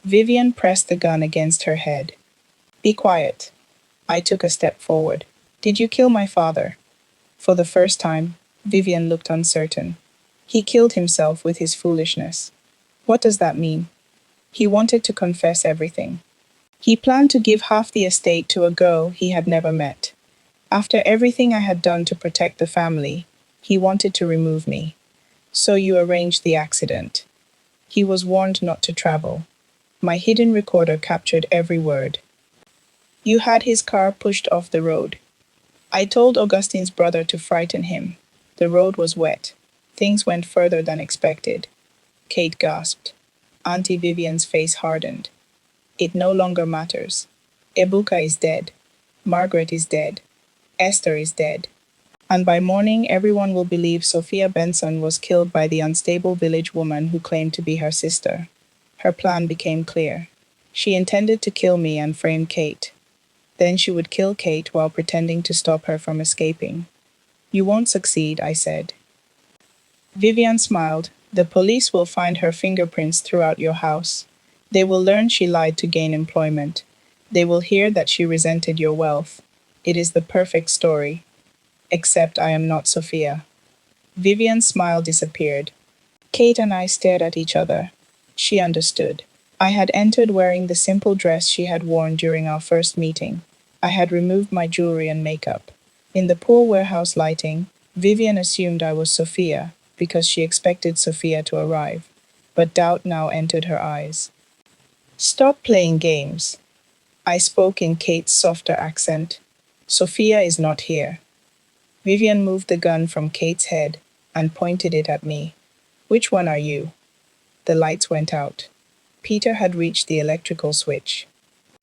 Vivian pressed the gun against her head. Be quiet. I took a step forward. Did you kill my father? For the first time, Vivian looked uncertain. He killed himself with his foolishness. What does that mean? He wanted to confess everything. He planned to give half the estate to a girl he had never met. After everything I had done to protect the family, he wanted to remove me. So you arranged the accident. He was warned not to travel. My hidden recorder captured every word. You had his car pushed off the road. I told Augustine's brother to frighten him. The road was wet. Things went further than expected. Kate gasped. Auntie Vivian's face hardened. It no longer matters. Ebuka is dead. Margaret is dead. Esther is dead. And by morning, everyone will believe Sophia Benson was killed by the unstable village woman who claimed to be her sister. Her plan became clear. She intended to kill me and frame Kate. Then she would kill Kate while pretending to stop her from escaping. You won't succeed, I said. Vivian smiled. The police will find her fingerprints throughout your house. They will learn she lied to gain employment. They will hear that she resented your wealth. It is the perfect story. Except I am not Sophia. Vivian's smile disappeared. Kate and I stared at each other. She understood. I had entered wearing the simple dress she had worn during our first meeting. I had removed my jewelry and makeup. In the poor warehouse lighting, Vivian assumed I was Sophia because she expected Sophia to arrive. But doubt now entered her eyes. Stop playing games. I spoke in Kate's softer accent. Sophia is not here. Vivian moved the gun from Kate's head and pointed it at me. Which one are you? The lights went out. Peter had reached the electrical switch.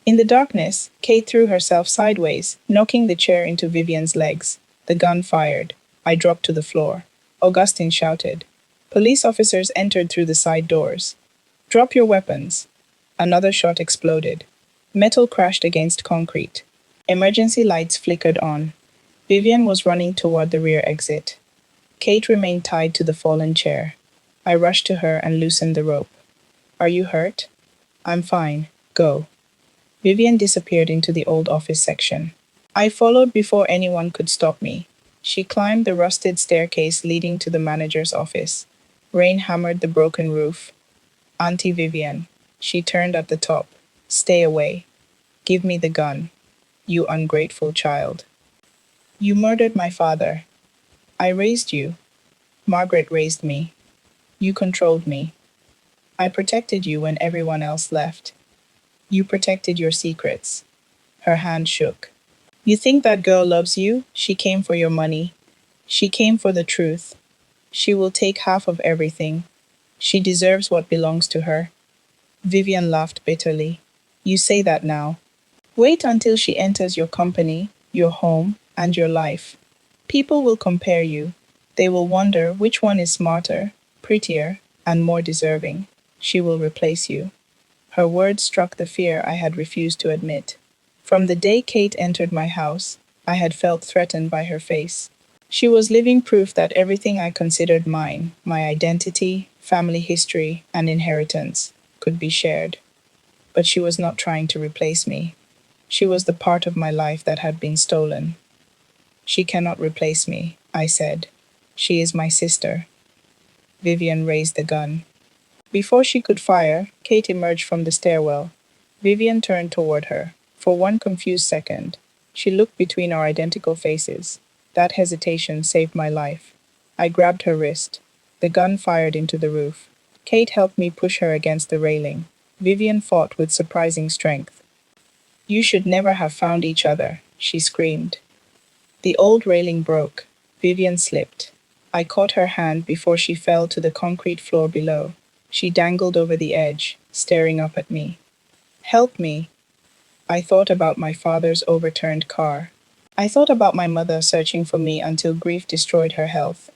In the darkness, Kate threw herself sideways, knocking the chair into Vivian's legs. The gun fired. I dropped to the floor. Augustine shouted. Police officers entered through the side doors. Drop your weapons. Another shot exploded. Metal crashed against concrete. Emergency lights flickered on. Vivian was running toward the rear exit. Kate remained tied to the fallen chair. I rushed to her and loosened the rope. Are you hurt? I'm fine. Go. Vivian disappeared into the old office section. I followed before anyone could stop me. She climbed the rusted staircase leading to the manager's office. Rain hammered the broken roof. Auntie Vivian. She turned at the top. Stay away. Give me the gun. You ungrateful child. You murdered my father. I raised you. Margaret raised me. You controlled me. I protected you when everyone else left. You protected your secrets. Her hand shook. You think that girl loves you? She came for your money. She came for the truth. She will take half of everything. She deserves what belongs to her. Vivian laughed bitterly. You say that now. Wait until she enters your company, your home, and your life. People will compare you. They will wonder which one is smarter, prettier, and more deserving. She will replace you. Her words struck the fear I had refused to admit. From the day Kate entered my house, I had felt threatened by her face. She was living proof that everything I considered mine, my identity, family history, and inheritance, could be shared. But she was not trying to replace me. She was the part of my life that had been stolen. She cannot replace me, I said. She is my sister. Vivian raised the gun. Before she could fire, Kate emerged from the stairwell. Vivian turned toward her. For one confused second, she looked between our identical faces. That hesitation saved my life. I grabbed her wrist. The gun fired into the roof. Kate helped me push her against the railing. Vivian fought with surprising strength. You should never have found each other, she screamed. The old railing broke. Vivian slipped. I caught her hand before she fell to the concrete floor below. She dangled over the edge, staring up at me. Help me. I thought about my father's overturned car. I thought about my mother searching for me until grief destroyed her health.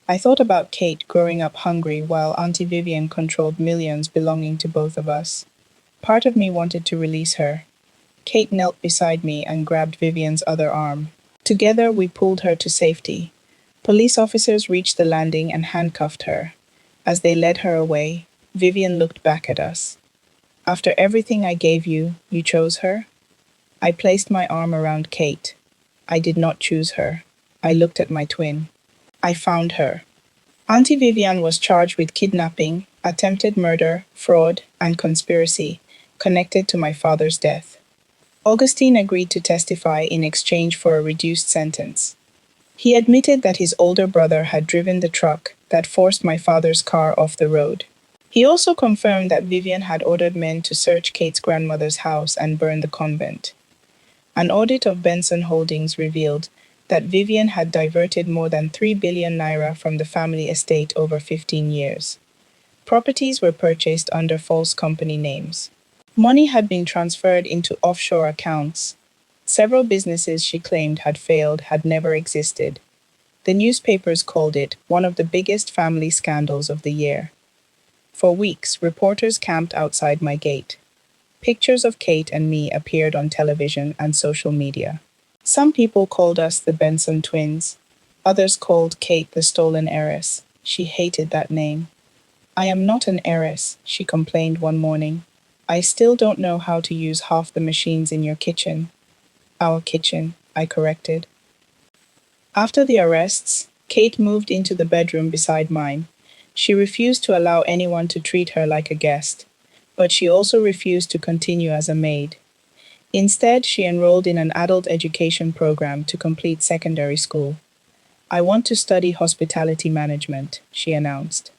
I thought about Kate growing up hungry while Auntie Vivian controlled millions belonging to both of us. Part of me wanted to release her. Kate knelt beside me and grabbed Vivian's other arm. Together we pulled her to safety. Police officers reached the landing and handcuffed her. As they led her away, Vivian looked back at us. After everything I gave you, you chose her? I placed my arm around Kate. I did not choose her. I looked at my twin. I found her. Auntie Vivian was charged with kidnapping, attempted murder, fraud, and conspiracy, connected to my father's death. Augustine agreed to testify in exchange for a reduced sentence. He admitted that his older brother had driven the truck that forced my father's car off the road. He also confirmed that Vivian had ordered men to search Kate's grandmother's house and burn the convent. An audit of Benson Holdings revealed that Vivian had diverted more than 3 billion naira from the family estate over 15 years. Properties were purchased under false company names. Money had been transferred into offshore accounts. Several businesses she claimed had failed had never existed. The newspapers called it one of the biggest family scandals of the year. For weeks, reporters camped outside my gate. Pictures of Kate and me appeared on television and social media. Some people called us the Benson twins. Others called Kate the stolen heiress. She hated that name. I am not an heiress, she complained one morning. I still don't know how to use half the machines in your kitchen. Our kitchen, I corrected. After the arrests, Kate moved into the bedroom beside mine. She refused to allow anyone to treat her like a guest, but she also refused to continue as a maid. Instead, she enrolled in an adult education program to complete secondary school. I want to study hospitality management, she announced.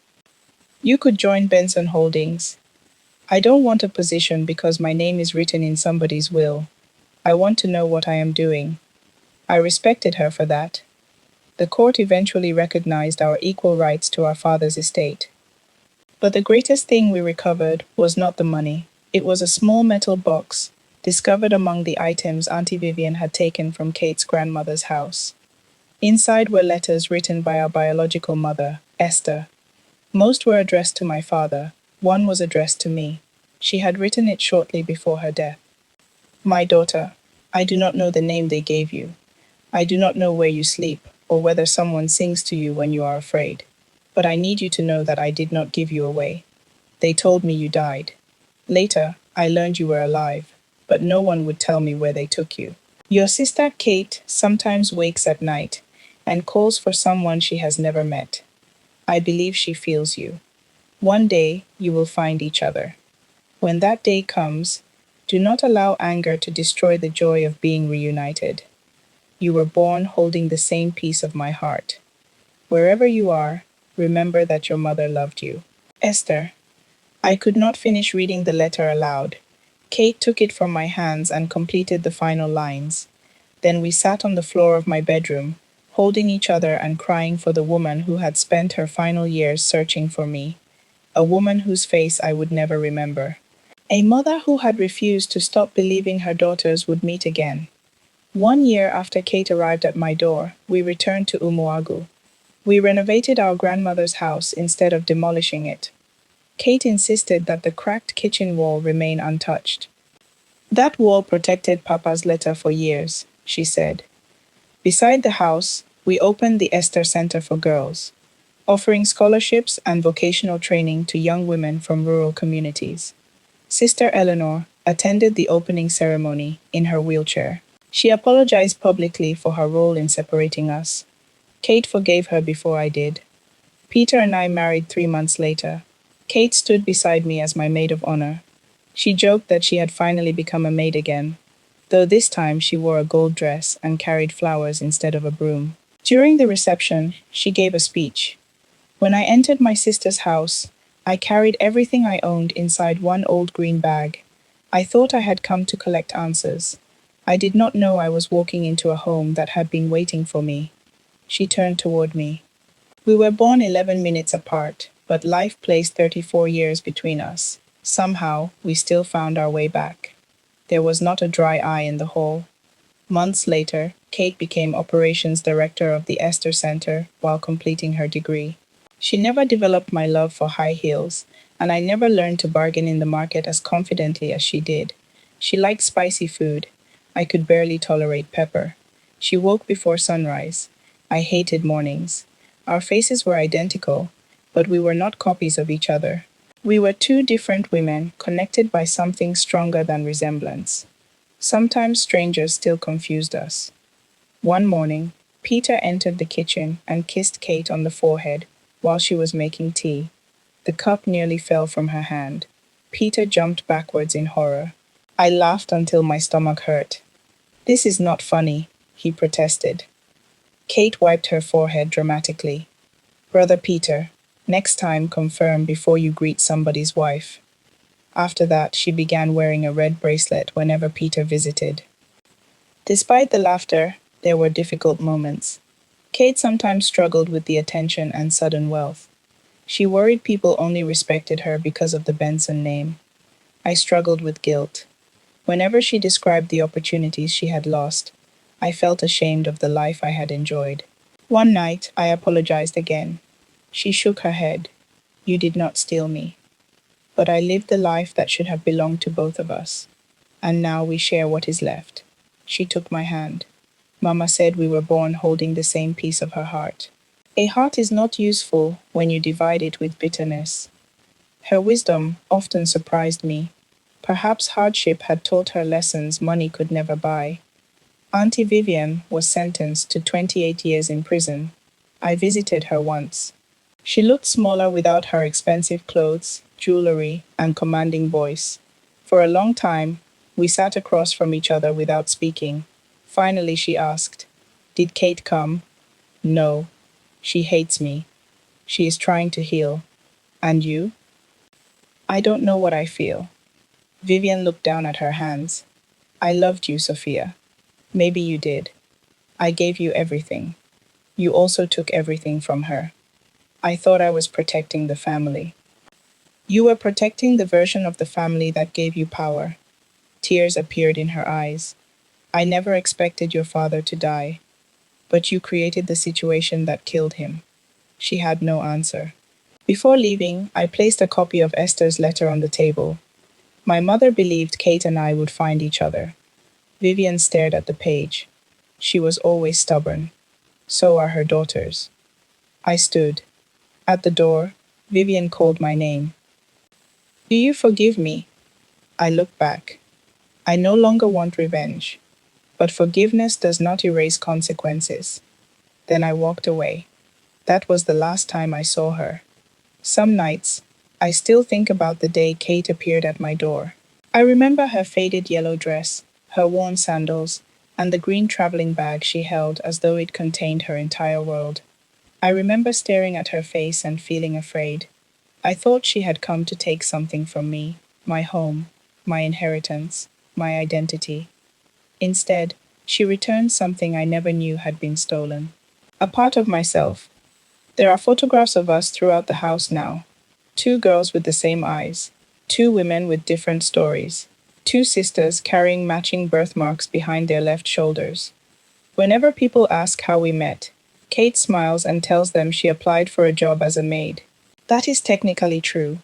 You could join Benson Holdings. I don't want a position because my name is written in somebody's will. I want to know what I am doing. I respected her for that. The court eventually recognized our equal rights to our father's estate. But the greatest thing we recovered was not the money. It was a small metal box, discovered among the items Auntie Vivian had taken from Kate's grandmother's house. Inside were letters written by our biological mother, Esther. Most were addressed to my father. One was addressed to me. She had written it shortly before her death. My daughter, I do not know the name they gave you. I do not know where you sleep, or whether someone sings to you when you are afraid. But I need you to know that I did not give you away. They told me you died. Later, I learned you were alive, but no one would tell me where they took you. Your sister Kate sometimes wakes at night, and calls for someone she has never met. I believe she feels you. One day you will find each other. When that day comes, do not allow anger to destroy the joy of being reunited. You were born holding the same piece of my heart. Wherever you are, remember that your mother loved you. Esther. I could not finish reading the letter aloud. Kate took it from my hands and completed the final lines. Then we sat on the floor of my bedroom, holding each other and crying for the woman who had spent her final years searching for me, a woman whose face I would never remember. A mother who had refused to stop believing her daughters would meet again. 1 year after Kate arrived at my door, we returned to Umuagu. We renovated our grandmother's house instead of demolishing it. Kate insisted that the cracked kitchen wall remain untouched. That wall protected Papa's letter for years, she said. Beside the house, we opened the Esther Center for Girls, offering scholarships and vocational training to young women from rural communities. Sister Eleanor attended the opening ceremony in her wheelchair. She apologized publicly for her role in separating us. Kate forgave her before I did. Peter and I married 3 months later. Kate stood beside me as my maid of honor. She joked that she had finally become a maid again, though this time she wore a gold dress and carried flowers instead of a broom. During the reception, she gave a speech. When I entered my sister's house, I carried everything I owned inside one old green bag. I thought I had come to collect answers. I did not know I was walking into a home that had been waiting for me. She turned toward me. We were born 11 minutes apart, but life placed 34 years between us. Somehow, we still found our way back. There was not a dry eye in the hall. Months later, Kate became operations director of the Esther Center while completing her degree. She never developed my love for high heels, and I never learned to bargain in the market as confidently as she did. She liked spicy food. I could barely tolerate pepper. She woke before sunrise. I hated mornings. Our faces were identical, but we were not copies of each other. We were two different women connected by something stronger than resemblance. Sometimes strangers still confused us. One morning, Peter entered the kitchen and kissed Kate on the forehead while she was making tea. The cup nearly fell from her hand. Peter jumped backwards in horror. I laughed until my stomach hurt. "This is not funny," he protested. Kate wiped her forehead dramatically. "Brother Peter, next time confirm before you greet somebody's wife." After that, she began wearing a red bracelet whenever Peter visited. Despite the laughter, there were difficult moments. Kate sometimes struggled with the attention and sudden wealth. She worried people only respected her because of the Benson name. I struggled with guilt. Whenever she described the opportunities she had lost, I felt ashamed of the life I had enjoyed. One night, I apologized again. She shook her head. "You did not steal me. But I lived the life that should have belonged to both of us. And now we share what is left." She took my hand. Mama said we were born holding the same piece of her heart. A heart is not useful when you divide it with bitterness. Her wisdom often surprised me. Perhaps hardship had taught her lessons money could never buy. Auntie Vivian was sentenced to 28 years in prison. I visited her once. She looked smaller without her expensive clothes, jewelry, and commanding voice. For a long time, we sat across from each other without speaking. Finally, she asked, "Did Kate come?" "No. She hates me. She is trying to heal. And you?" "I don't know what I feel." Vivian looked down at her hands. "I loved you, Sophia. Maybe you did. I gave you everything. You also took everything from her. I thought I was protecting the family. You were protecting the version of the family that gave you power." Tears appeared in her eyes. "I never expected your father to die, but you created the situation that killed him." She had no answer. Before leaving, I placed a copy of Esther's letter on the table. My mother believed Kate and I would find each other. Vivian stared at the page. She was always stubborn. So are her daughters. I stood. At the door, Vivian called my name. "Do you forgive me?" I looked back. I no longer want revenge. But forgiveness does not erase consequences. Then I walked away. That was the last time I saw her. Some nights, I still think about the day Kate appeared at my door. I remember her faded yellow dress, her worn sandals, and the green traveling bag she held as though it contained her entire world. I remember staring at her face and feeling afraid. I thought she had come to take something from me, my home, my inheritance, my identity. Instead, she returned something I never knew had been stolen. A part of myself. There are photographs of us throughout the house now. Two girls with the same eyes. Two women with different stories. Two sisters carrying matching birthmarks behind their left shoulders. Whenever people ask how we met, Kate smiles and tells them she applied for a job as a maid. That is technically true,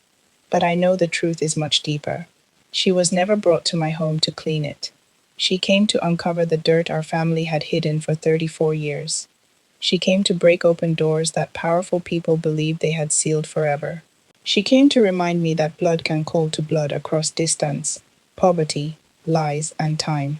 but I know the truth is much deeper. She was never brought to my home to clean it. She came to uncover the dirt our family had hidden for 34 years. She came to break open doors that powerful people believed they had sealed forever. She came to remind me that blood can call to blood across distance, poverty, lies, and time.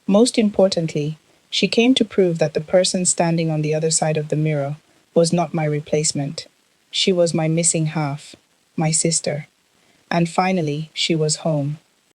Most importantly, she came to prove that the person standing on the other side of the mirror was not my replacement. She was my missing half, my sister. And finally, she was home.